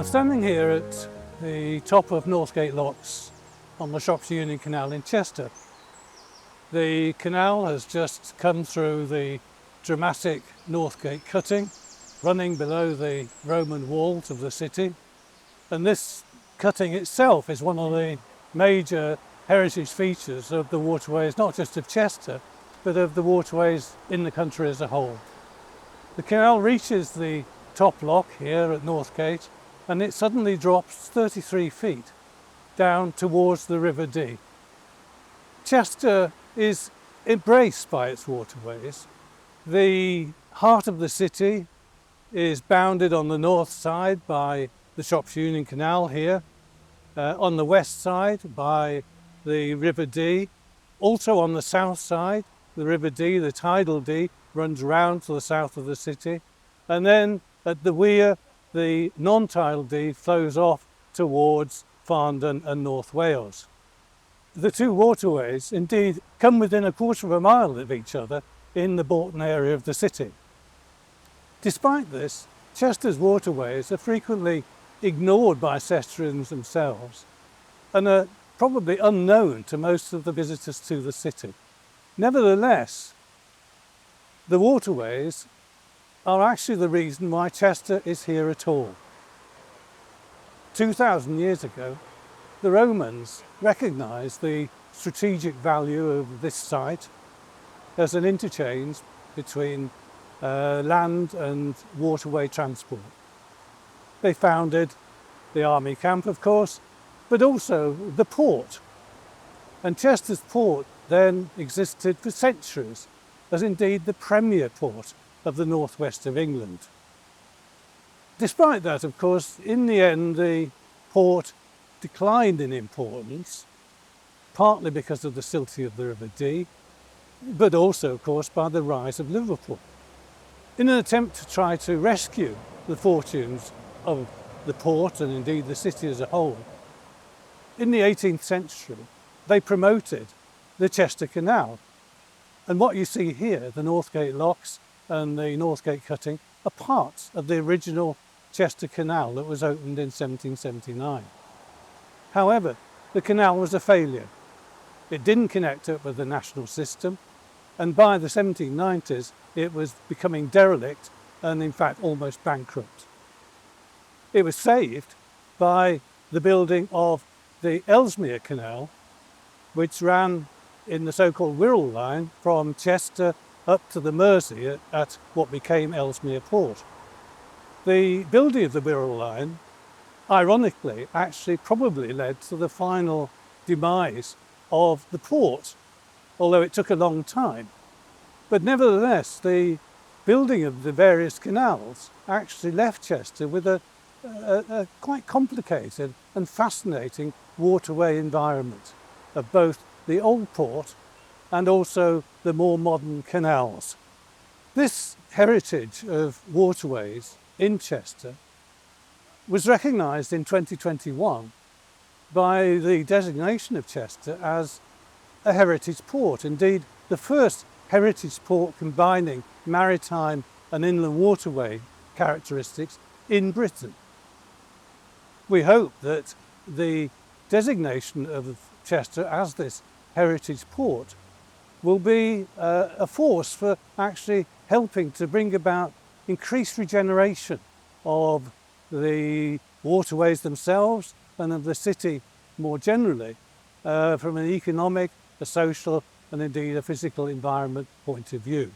standing here at the top of Northgate locks on the Shropshire Union Canal in Chester. The canal has just come through the dramatic Northgate cutting, running below the Roman walls of the city. And this cutting itself is one of the major heritage features of the waterways, not just of Chester, but of the waterways in the country as a whole. The canal reaches the top lock here at Northgate, and it suddenly drops 33 feet down towards the River Dee. Chester is embraced by its waterways. The heart of the city is bounded on the north side by the Shropshire Union Canal here, on the west side by the River Dee. Also on the south side, the River Dee, the tidal Dee, runs round to the south of the city. And then at the Weir, the non-tidal Dee flows off towards Farndon and North Wales. The two waterways indeed come within a quarter of a mile of each other in the Bolton area of the city. Despite this, Chester's waterways are frequently ignored by Chesterans themselves and are probably unknown to most of the visitors to the city. Nevertheless, the waterways are actually the reason why Chester is here at all. 2,000 years ago, the Romans recognised the strategic value of this site as an interchange between land and waterway transport. They founded the army camp, of course, but also the port. And Chester's port then existed for centuries as indeed the premier port of the northwest of England. Despite that, of course, in the end the port declined in importance, partly because of the silting of the River Dee, but also, of course, by the rise of Liverpool. In an attempt to try to rescue the fortunes of the port and indeed the city as a whole, in the 18th century they promoted the Chester Canal. And what you see here, the Northgate locks and the Northgate cutting, are parts of the original Chester Canal that was opened in 1779. However, the canal was a failure. It didn't connect up with the national system, and by the 1790s it was becoming derelict and in fact almost bankrupt. It was saved by the building of the Ellesmere Canal, which ran in the so-called Wirral line from Chester up to the Mersey at what became Ellesmere Port. The building of the Wirral line, ironically, actually probably led to the final demise of the port, although it took a long time. But nevertheless, the building of the various canals actually left Chester with a quite complicated and fascinating waterway environment of both the old port and also the more modern canals. This heritage of waterways in Chester was recognised in 2021 by the designation of Chester as a heritage port, indeed the first heritage port combining maritime and inland waterway characteristics in Britain. We hope that the designation of Chester as this heritage port will be a force for actually helping to bring about increased regeneration of the waterways themselves and of the city more generally, from an economic, a social and indeed a physical environment point of view.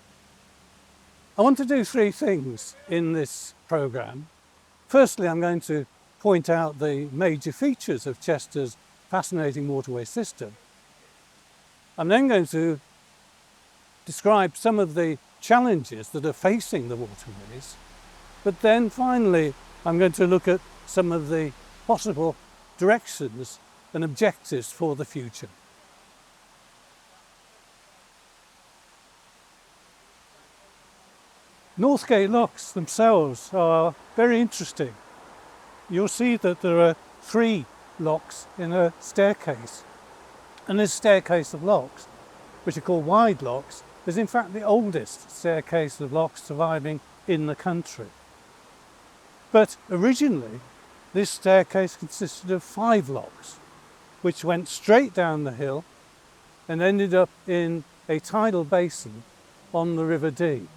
I want to do three things in this programme. Firstly, I'm going to point out the major features of Chester's fascinating waterway system. I'm then going to describe some of the challenges that are facing the waterways, but then finally I'm going to look at some of the possible directions and objectives for the future. Northgate locks themselves are very interesting. You'll see that there are 3 locks in a staircase, and this staircase of locks, which are called wide locks, is in fact the oldest staircase of locks surviving in the country. But originally This staircase consisted of 5 locks, which went straight down the hill and ended up in a tidal basin on the River Dee.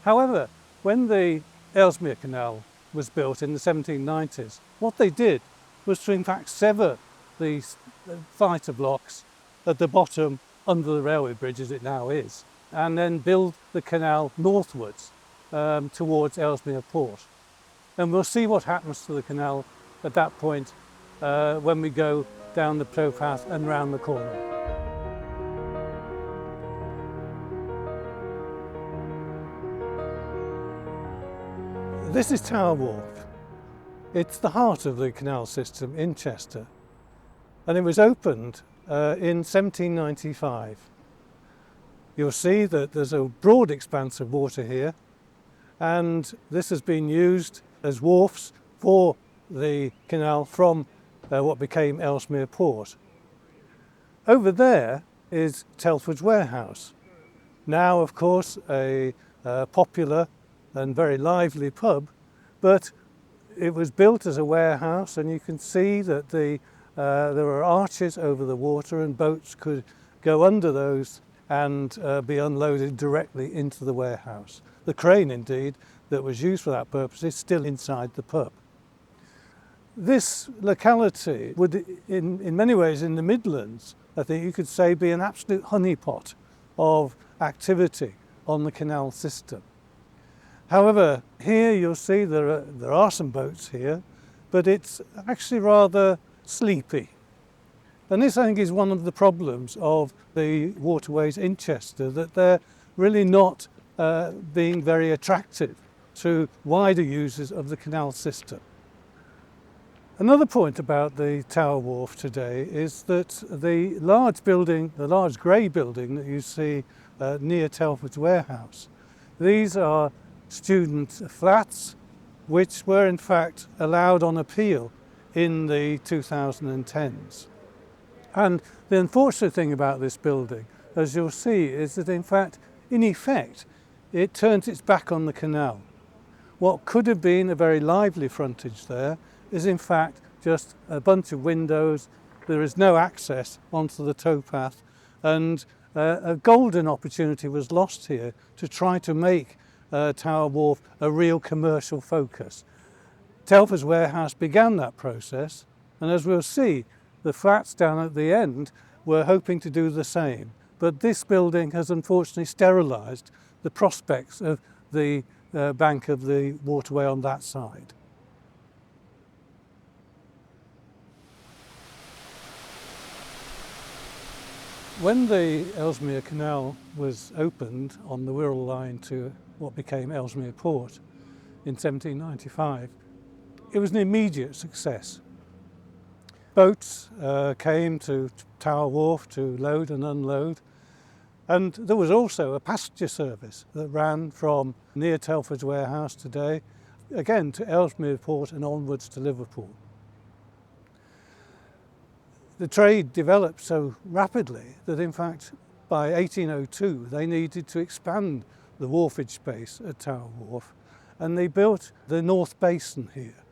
However, when the Ellesmere Canal was built in the 1790s, what they did was to in fact sever the flight of locks at the bottom under the railway bridge as it now is, and then build the canal northwards towards Ellesmere Port. And we'll see what happens to the canal at that point when we go down the towpath and round the corner. This is Tower Wharf. It's the heart of the canal system in Chester, and it was opened in 1795. You'll see that there's a broad expanse of water here, and this has been used as wharfs for the canal from what became Ellesmere Port. Over there is Telford's Warehouse, now of course a popular and very lively pub, but it was built as a warehouse, and you can see that there are arches over the water and boats could go under those and be unloaded directly into the warehouse. The crane indeed that was used for that purpose is still inside the pub. This locality would in many ways in the Midlands, I think you could say, be an absolute honeypot of activity on the canal system. However, here you'll see there are some boats here, but it's actually rather sleepy. And this, I think, is one of the problems of the waterways in Chester, that they're really not being very attractive to wider users of the canal system. Another point about the Tower Wharf today is that the large building, the large grey building that you see near Telford's Warehouse, these are student flats which were in fact allowed on appeal in the 2010s. And the unfortunate thing about this building, as you'll see, is that in fact, in effect, it turns its back on the canal. What could have been a very lively frontage there is in fact just a bunch of windows. There is no access onto the towpath, and a golden opportunity was lost here to try to make Tower Wharf a real commercial focus. Telford's Warehouse began that process, and as we'll see, the flats down at the end were hoping to do the same. But this building has unfortunately sterilised the prospects of the bank of the waterway on that side. When the Ellesmere Canal was opened on the Wirral line to what became Ellesmere Port in 1795, it was an immediate success. Boats came to Tower Wharf to load and unload, and there was also a passenger service that ran from near Telford's Warehouse today, again to Ellesmere Port and onwards to Liverpool. The trade developed so rapidly that in fact by 1802 they needed to expand the wharfage space at Tower Wharf, and they built the North Basin here.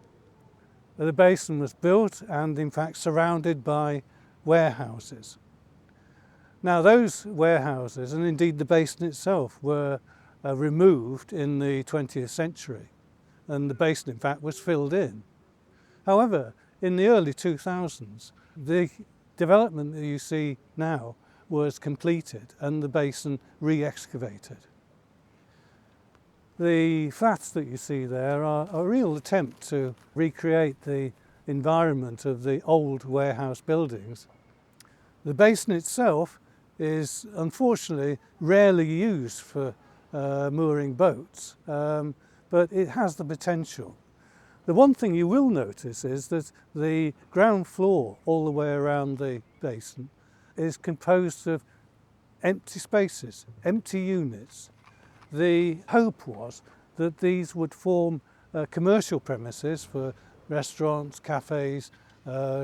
The basin was built and in fact surrounded by warehouses. Now those warehouses, and indeed the basin itself, were removed in the 20th century, and the basin in fact was filled in. However, in the early 2000s, the development that you see now was completed and the basin re-excavated. The flats that you see there are a real attempt to recreate the environment of the old warehouse buildings. The basin itself is unfortunately rarely used for mooring boats, but it has the potential. The one thing you will notice is that the ground floor all the way around the basin is composed of empty spaces, empty units. The hope was that these would form commercial premises for restaurants, cafes,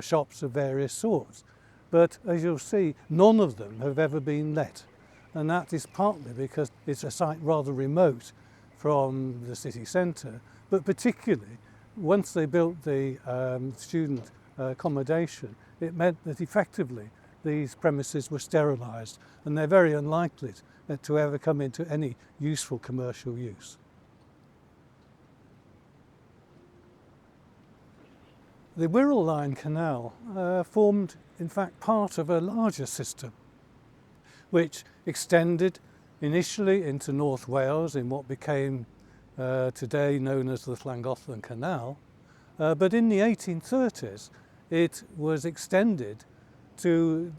shops of various sorts. But as you'll see, none of them have ever been let. And that is partly because it's a site rather remote from the city centre, but particularly once they built the student accommodation, it meant that effectively these premises were sterilised, and they're very unlikely to ever come into any useful commercial use. The Wirral Line Canal formed, in fact, part of a larger system, which extended initially into North Wales in what became today known as the Llangollen Canal, but in the 1830s it was extended to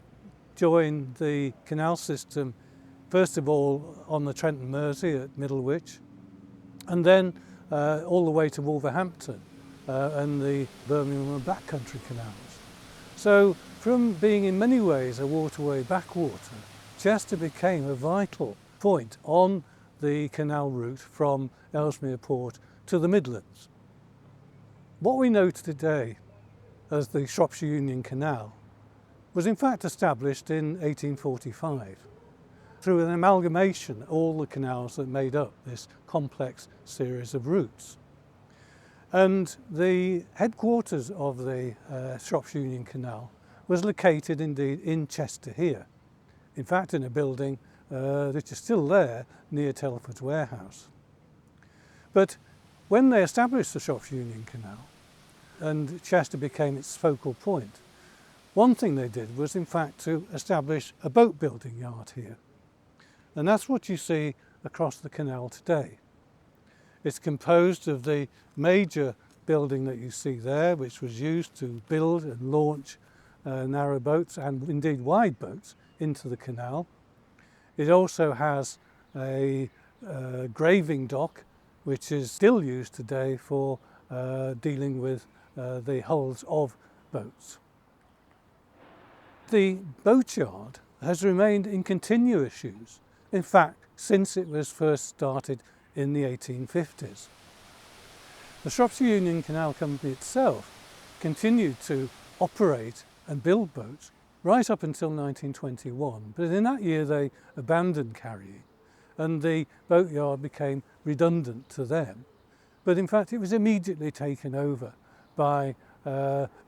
join the canal system, first of all on the Trent and Mersey at Middlewich, and then all the way to Wolverhampton and the Birmingham and Black Country canals. So from being in many ways a waterway backwater, Chester became a vital point on the canal route from Ellesmere Port to the Midlands. What we know today as the Shropshire Union Canal was in fact established in 1845 through an amalgamation of all the canals that made up this complex series of routes. And the headquarters of the Shropshire Union Canal was located indeed in Chester here, in fact in a building which is still there near Telford's warehouse. But when they established the Shropshire Union Canal and Chester became its focal point, one thing they did was in fact to establish a boat building yard here. And that's what you see across the canal today. It's composed of the major building that you see there, which was used to build and launch narrow boats and indeed wide boats into the canal. It also has a graving dock, which is still used today for dealing with the hulls of boats. The boatyard has remained in continuous use, in fact, since it was first started in the 1850s. The Shropshire Union Canal Company itself continued to operate and build boats right up until 1921, but in that year they abandoned carrying and the boatyard became redundant to them. But in fact it was immediately taken over by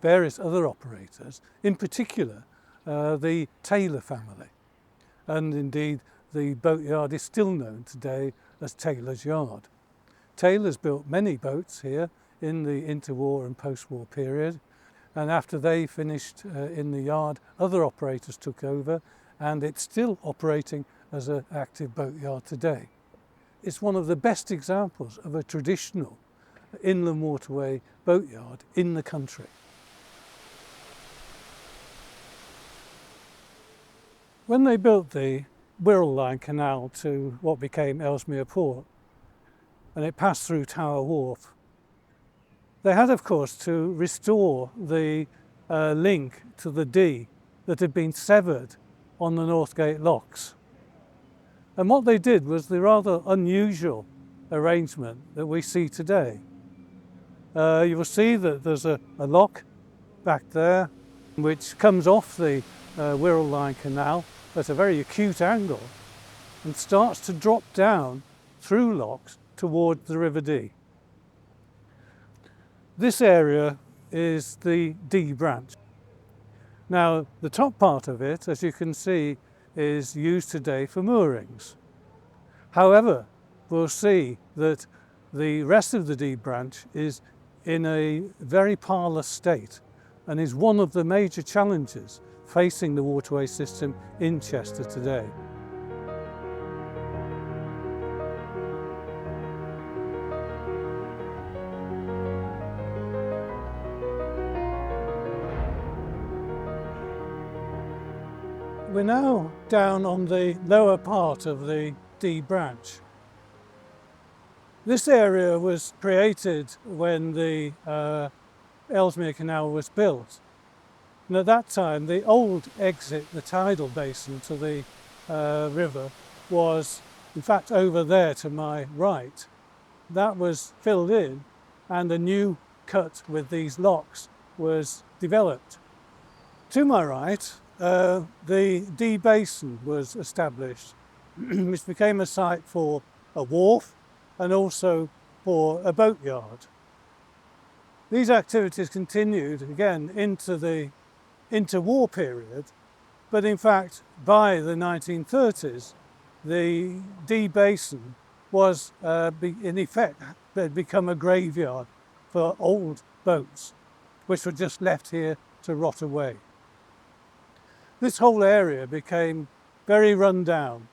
various other operators, in particular the Taylor family. And indeed the boatyard is still known today as Taylor's Yard. Taylor's built many boats here in the interwar and post-war period, and after they finished in the yard, other operators took over, and it's still operating as an active boatyard today. It's one of the best examples of a traditional inland waterway boatyard in the country. When they built the Wirral Line Canal to what became Ellesmere Port, and it passed through Tower Wharf, they had of course to restore the link to the Dee that had been severed on the Northgate locks. And what they did was the rather unusual arrangement that we see today. You will see that there's a lock back there which comes off the Wirral Line Canal at a very acute angle and starts to drop down through locks toward the River Dee. This area is the Dee branch. Now the top part of it, as you can see, is used today for moorings. However, we'll see that the rest of the Dee branch is in a very parlous state and is one of the major challenges facing the waterway system in Chester today. We're now down on the lower part of the Dee branch. This area was created when the Ellesmere Canal was built. And at that time, the old exit, the tidal basin to the river, was in fact over there to my right. That was filled in and a new cut with these locks was developed. To my right, the Dee Basin was established, which became a site for a wharf and also for a boatyard. These activities continued again into the interwar period, but in fact by the 1930s the Dee Basin was in effect had become a graveyard for old boats which were just left here to rot away. This whole area became very run down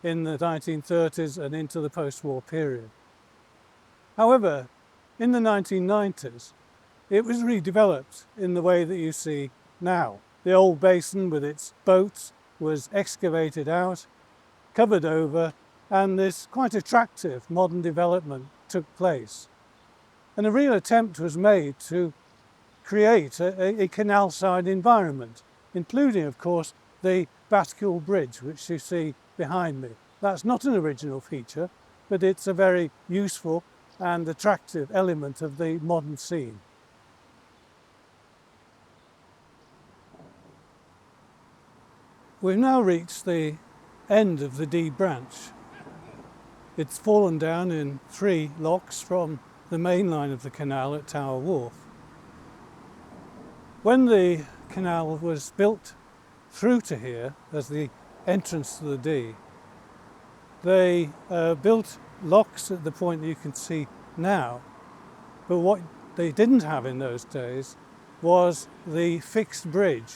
in the 1930s and into the post-war period. However, in the 1990s, it was redeveloped in the way that you see now. The old basin with its boats was excavated out, covered over, and this quite attractive modern development took place. And a real attempt was made to create a canal-side environment, including, of course, the bascule bridge, which you see behind me. That's not an original feature, but it's a very useful and attractive element of the modern scene. We've now reached the end of the Dee branch. It's fallen down in 3 locks from the main line of the canal at Tower Wharf. When the canal was built through to here as the entrance to the Dee, they built locks at the point that you can see now, but what they didn't have in those days was the fixed bridge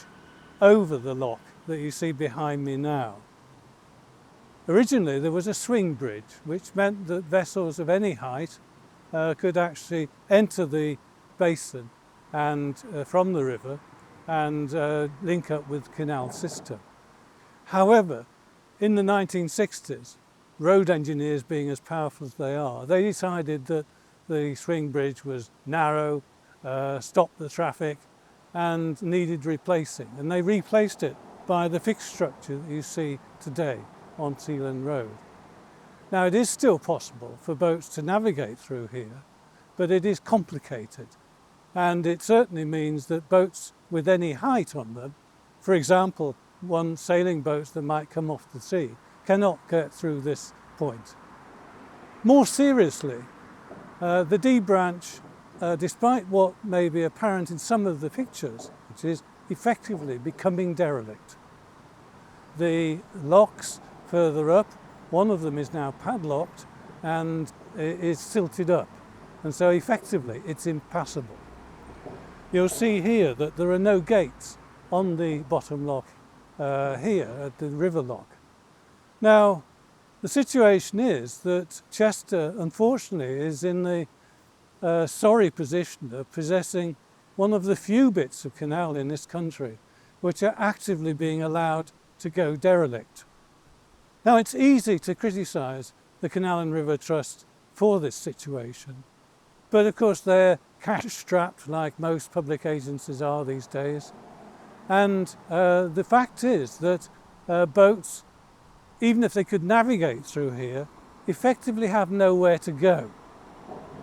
over the lock that you see behind me now. Originally there was a swing bridge, which meant that vessels of any height could actually enter the basin and from the river and link up with the canal system. However, in the 1960s, road engineers being as powerful as they are, they decided that the swing bridge was narrow, stopped the traffic and needed replacing, and they replaced it by the fixed structure that you see today on Sealand Road. Now, it is still possible for boats to navigate through here, but it is complicated, and it certainly means that boats with any height on them, for example, one sailing boats that might come off the sea, cannot get through this point. More seriously, the Dee branch, despite what may be apparent in some of the pictures, which is effectively becoming derelict. The locks further up, one of them is now padlocked and is silted up, and so effectively it's impassable. You'll see here that there are no gates on the bottom lock here at the river lock. Now, the situation is that Chester, unfortunately, is in the sorry position of possessing one of the few bits of canal in this country which are actively being allowed to go derelict. Now, it's easy to criticise the Canal and River Trust for this situation, but of course they're cash-strapped like most public agencies are these days, and the fact is that boats, even if they could navigate through here, effectively have nowhere to go,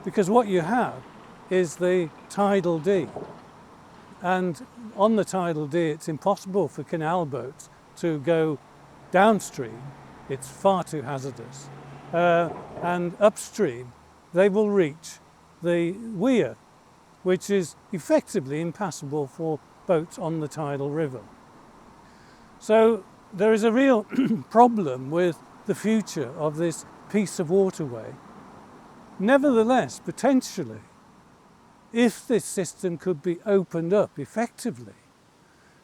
because what you have is the tidal Dee, and on the tidal Dee it's impossible for canal boats to go downstream. It's far too hazardous, and upstream they will reach the Weir, which is effectively impassable for boats on the tidal river. So there is a real problem with the future of this piece of waterway. Nevertheless, potentially, if this system could be opened up effectively,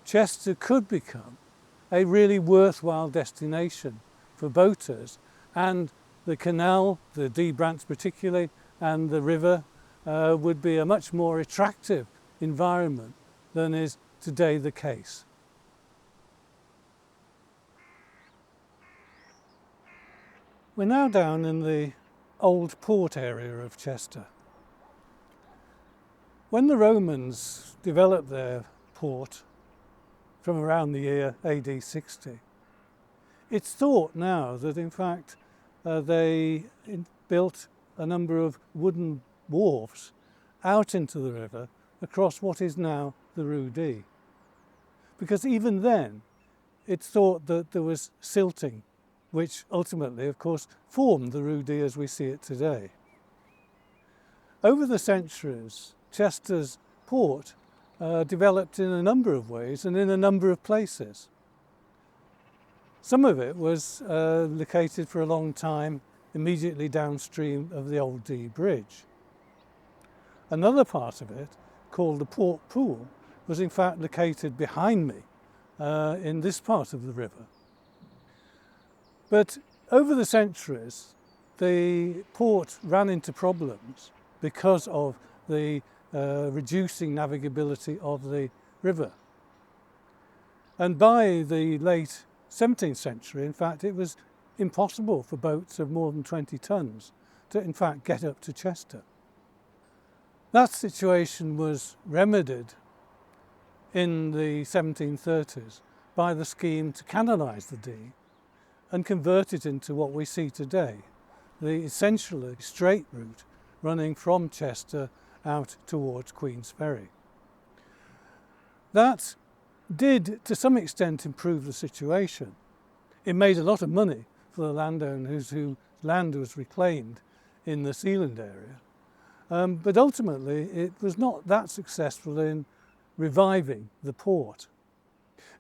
Chester could become a really worthwhile destination for boaters, and the canal, the Dee branch particularly, and the river would be a much more attractive environment than is today the case. We're now down in the old port area of Chester. When the Romans developed their port from around the year AD 60, it's thought now that in fact they built a number of wooden wharves out into the river across what is now the Rue Dee. Because even then it's thought that there was silting, which ultimately of course formed the Rue Dee as we see it today. Over the centuries, Chester's port developed in a number of ways and in a number of places. Some of it was located for a long time immediately downstream of the Old Dee Bridge. Another part of it, called the Port Pool, was in fact located behind me in this part of the river. But over the centuries, the port ran into problems because of the reducing navigability of the river. And by the late 17th century, in fact, it was impossible for boats of more than 20 tons to, in fact, get up to Chester. That situation was remedied in the 1730s by the scheme to canalise the Dee and convert it into what we see today, the essentially straight route running from Chester out towards Queen's Ferry. That did, to some extent, improve the situation. It made a lot of money for the landowners whose land was reclaimed in the Sealand area, but ultimately it was not that successful in reviving the port.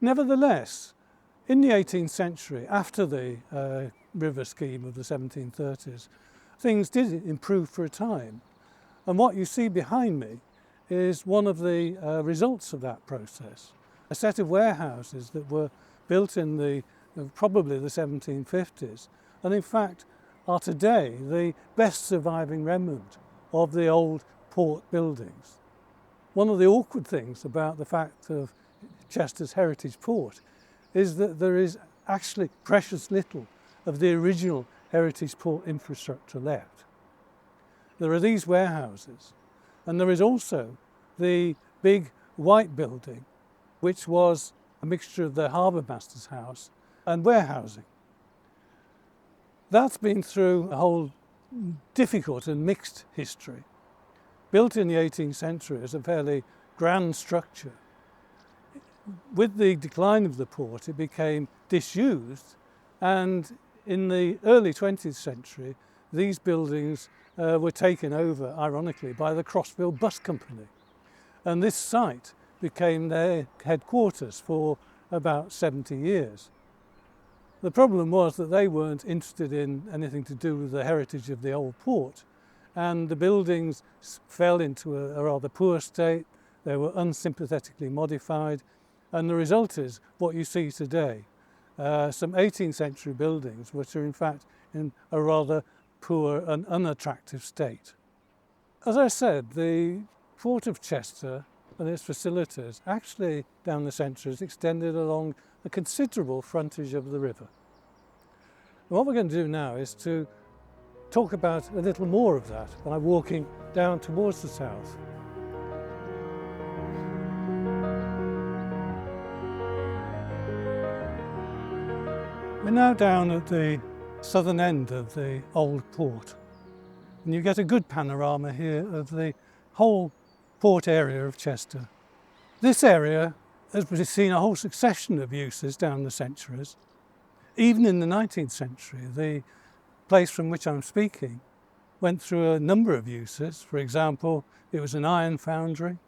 Nevertheless, in the 18th century, after the river scheme of the 1730s, things did improve for a time. And what you see behind me is one of the results of that process. A set of warehouses that were built in probably the 1750s, and in fact are today the best surviving remnant of the old port buildings. One of the awkward things about the fact of Chester's heritage port is that there is actually precious little of the original heritage port infrastructure left. There are these warehouses, and there is also the big white building, which was a mixture of the harbour master's house and warehousing. That's been through a whole difficult and mixed history. Built in the 18th century as a fairly grand structure, with the decline of the port it became disused, and in the early 20th century these buildings were taken over, ironically, by the Crossville Bus Company, and this site became their headquarters for about 70 years. The problem was that they weren't interested in anything to do with the heritage of the old port, and the buildings fell into a rather poor state. They were unsympathetically modified, and the result is what you see today, some 18th century buildings which are in fact in a rather poor and unattractive state. As I said, the Port of Chester and its facilities actually down the centuries extended along a considerable frontage of the river. And what we're going to do now is to talk about a little more of that by walking down towards the south. We're now down at the southern end of the old port, and you get a good panorama here of the whole port area of Chester. This area has seen a whole succession of uses down the centuries. Even in the 19th century, the place from which I'm speaking went through a number of uses. For example, it was an iron foundry.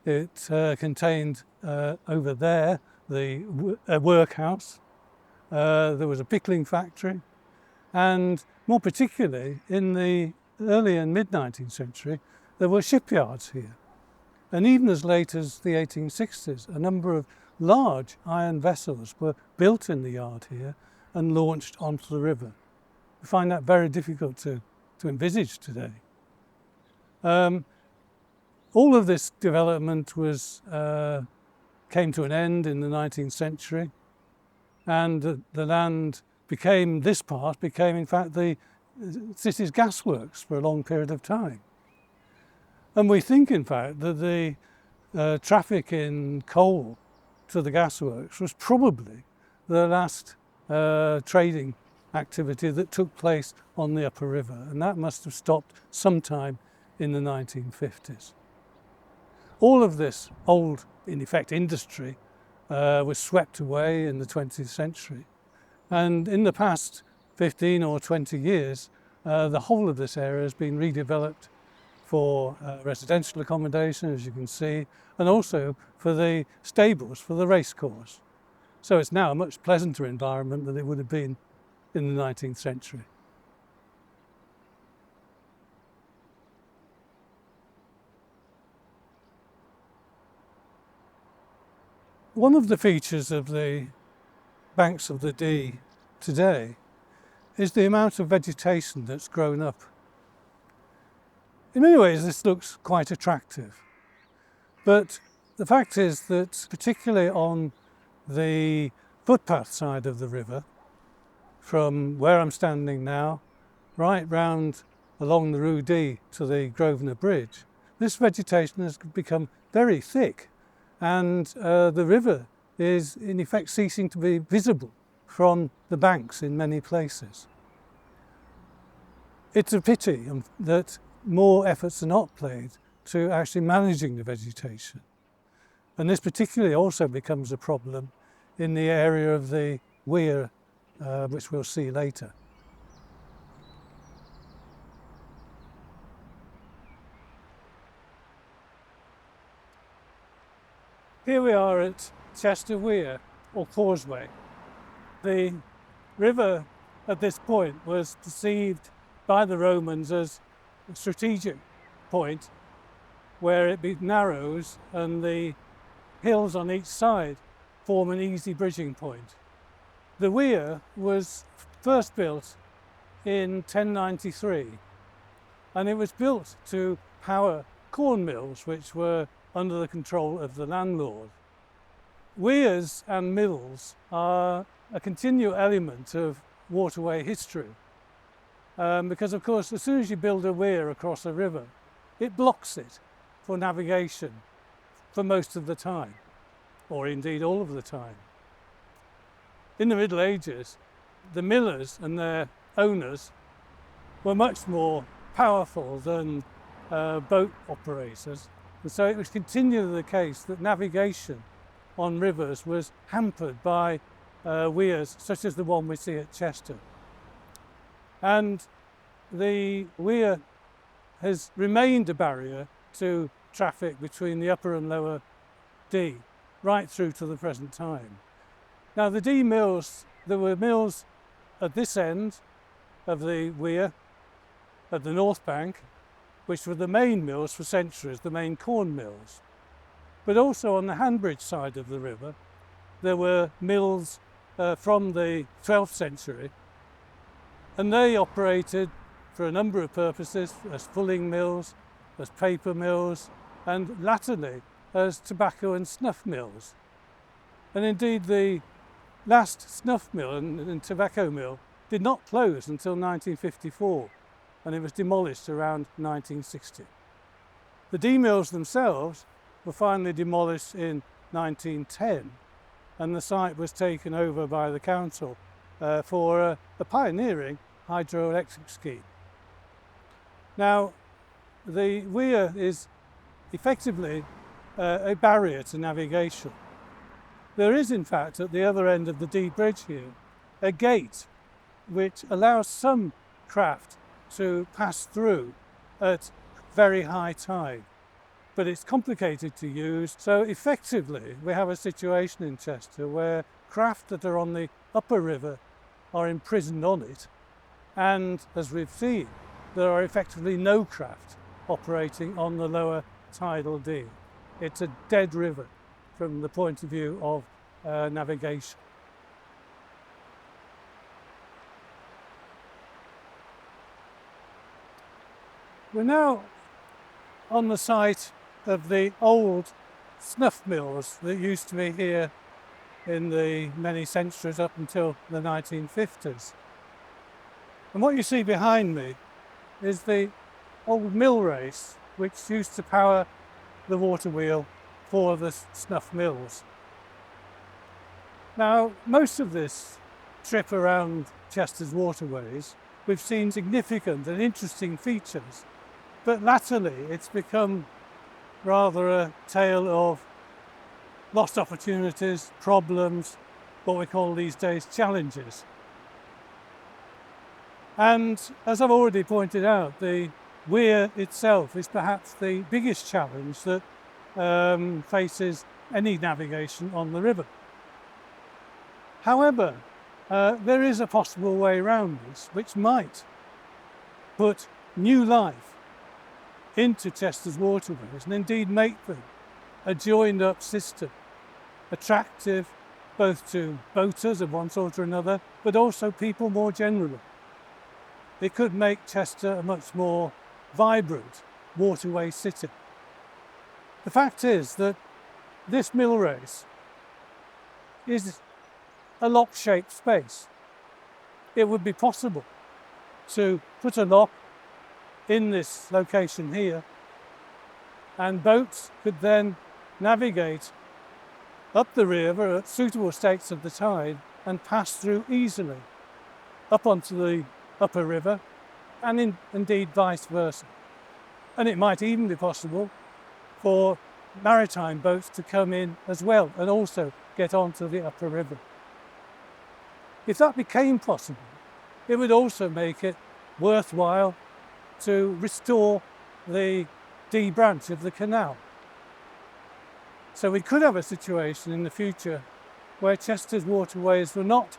It contained over there a workhouse. There was a pickling factory, and more particularly in the early and mid-19th century there were shipyards here, and even as late as the 1860s a number of large iron vessels were built in the yard here and launched onto the river. We find that very difficult to envisage today. All of this development came to an end in the 19th century, and the land became in fact the city's gasworks for a long period of time. And we think in fact that the traffic in coal to the gasworks was probably the last trading activity that took place on the upper river, and that must have stopped sometime in the 1950s. All of this old, in effect, industry was swept away in the 20th century. And in the past 15 or 20 years, the whole of this area has been redeveloped for residential accommodation, as you can see, and also for the stables for the racecourse. So it's now a much pleasanter environment than it would have been in the 19th century. One of the features of the banks of the Dee today is the amount of vegetation that's grown up. In many ways this looks quite attractive, but the fact is that particularly on the footpath side of the river, from where I'm standing now, right round along the Rue Dee to the Grosvenor Bridge, this vegetation has become very thick, and the river is in effect ceasing to be visible from the banks in many places. It's a pity that more efforts are not played to actually managing the vegetation. And this particularly also becomes a problem in the area of the Weir, which we'll see later. Here we are at Chester Weir, or Causeway. The river at this point was perceived by the Romans as a strategic point where it narrows and the hills on each side form an easy bridging point. The weir was first built in 1093, and it was built to power corn mills which were under the control of the landlord. Weirs and mills are a continual element of waterway history, because of course as soon as you build a weir across a river, it blocks it for navigation for most of the time, or indeed all of the time. In the Middle Ages, the millers and their owners were much more powerful than boat operators, and so it was continually the case that navigation on rivers was hampered by weirs such as the one we see at Chester. And the weir has remained a barrier to traffic between the upper and lower Dee right through to the present time. Now the Dee mills, there were mills at this end of the weir, at the north bank, which were the main mills for centuries, the main corn mills. But also on the Hanbridge side of the river, there were mills from the 12th century, and they operated for a number of purposes, as fulling mills, as paper mills, and latterly as tobacco and snuff mills. And indeed the last snuff mill and tobacco mill did not close until 1954, and it was demolished around 1960. The Dee mills themselves were finally demolished in 1910, and the site was taken over by the council for a pioneering hydroelectric scheme. Now, the weir is effectively a barrier to navigation. There is, in fact, at the other end of the Dee Bridge here, a gate which allows some craft to pass through at very high tide, but it's complicated to use. So effectively, we have a situation in Chester where craft that are on the upper river are imprisoned on it, and as we've seen, there are effectively no craft operating on the lower tidal Dee. It's a dead river from the point of view of navigation. We're now on the site of the old snuff mills that used to be here in the many centuries up until the 1950s. And what you see behind me is the old mill race which used to power the water wheel for the snuff mills. Now, most of this trip around Chester's waterways, we've seen significant and interesting features, but latterly it's become rather a tale of lost opportunities, problems, what we call these days challenges. And as I've already pointed out, the Weir itself is perhaps the biggest challenge that faces any navigation on the river. However, there is a possible way around this, which might put new life into Chester's waterways and indeed make them a joined up system, attractive both to boaters of one sort or another, but also people more generally. It could make Chester a much more vibrant waterway city. The fact is that this mill race is a lock-shaped space. It would be possible to put a lock in this location here, and boats could then navigate up the river at suitable states of the tide and pass through easily up onto the upper river, and indeed vice versa. And it might even be possible for maritime boats to come in as well and also get onto the upper river. If that became possible, it would also make it worthwhile to restore the D branch of the canal. So we could have a situation in the future where Chester's waterways were not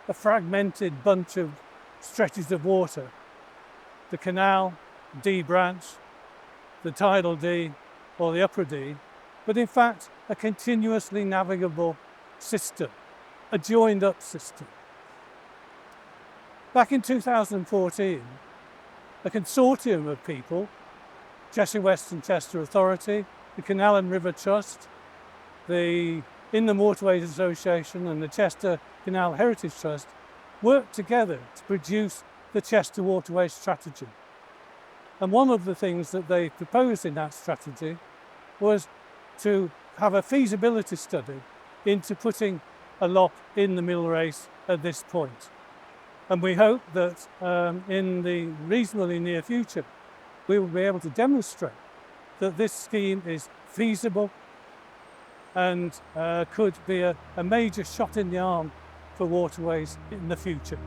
a fragmented bunch of stretches of water, the canal, D branch, the tidal D or the upper D, but in fact a continuously navigable system, a joined up system. Back in 2014, a consortium of people, Cheshire West and Chester Authority, the Canal and River Trust, the Inland Waterways Association and the Chester Canal Heritage Trust worked together to produce the Chester Waterways Strategy. And one of the things that they proposed in that strategy was to have a feasibility study into putting a lock in the mill race at this point. And we hope that in the reasonably near future, we will be able to demonstrate that this scheme is feasible and could be a major shot in the arm for waterways in the future.